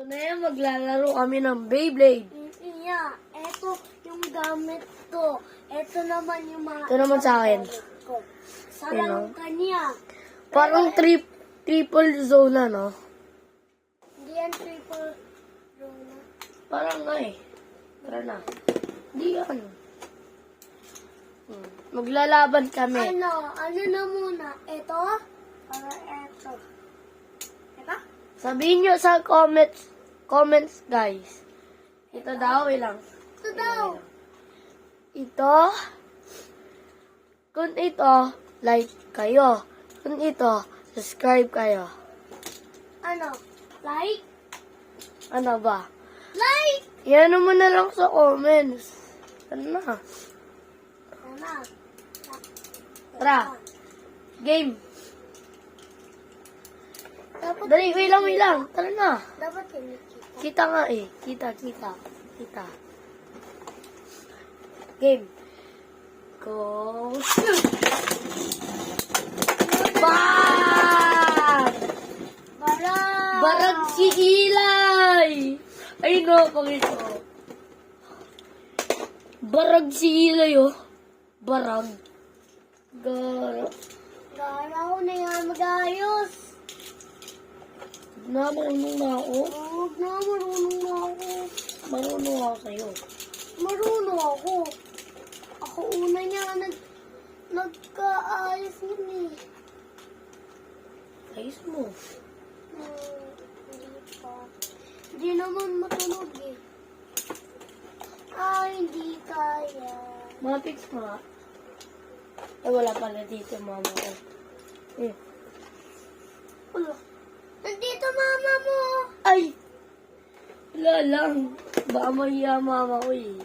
Ito na yan, maglalaro kami ng Beyblade. Yeah, eto yung gamit ko. Eto naman yung mga Ito naman sa akin. gamit ko. Sarang kanya. Parang triple zone no? Hindi yan triple zone. Parang nga eh. Tara na. Hindi yan. Maglalaban kami. Ano na muna? Eto? Para eto. Eto? Sabihin nyo sa comments guys. Ito daw, ilang. Ito daw. Ito. Kung ito, like kayo. Kung ito, subscribe kayo. Ano? Like? Ano ba? Like! Yan mo na lang sa comments. Ano na? Ano? Tara. Game. Dapat Dali, wait lang. Tara na. Dapat kinikita. Kita nga eh. Kita. Game. Go. Shoot! Bang! Barag si Ilay! Ay no, pangito. Barag si Ilay oh. Barag. Garaw na yan mag-ayos. Marunong na ako. Huwag na, marunong na ako. Marunong ako sa'yo. Marunong ako. Ako una niya nagkaayos yun eh. Ayos mo. Hindi pa. Hindi naman matunog eh. Hindi kaya. Mga pics nga. Eh, wala pala dito, mama ko. Eh. Ulo. Nandito mama mo. Ay! Wala lang. Baka mahiya mama ko eh.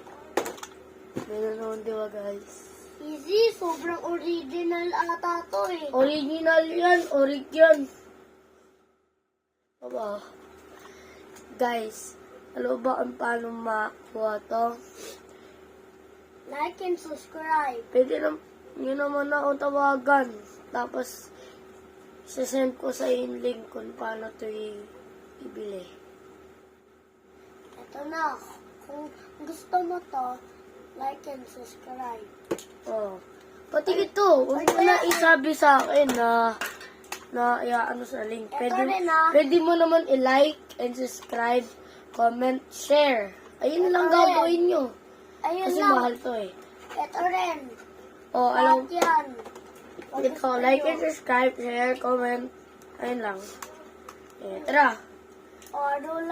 Ganun naman diba guys? Easy, sobrang original ata to eh. Original yan. Orig yan. Aba. Guys, alam ba kung paano makakuha to? Like and subscribe. Pwede yun naman ako tawagan. Tapos, sasend ko sa yung link kung paano to ibili. Ito na. Kung gusto mo to, like and subscribe. Oh. Pati ito, huwag mo na isabi sa akin na ano sa link. Pwede mo naman i-like and subscribe, comment, share. Ayun lang gagawin nyo. Ayun Kasi lang. mahal to eh. Ito rin. Oh, alam. Lahat yan. Ito, like and subscribe, share, comment. Ayun lang. Eh, tara. O, ano lang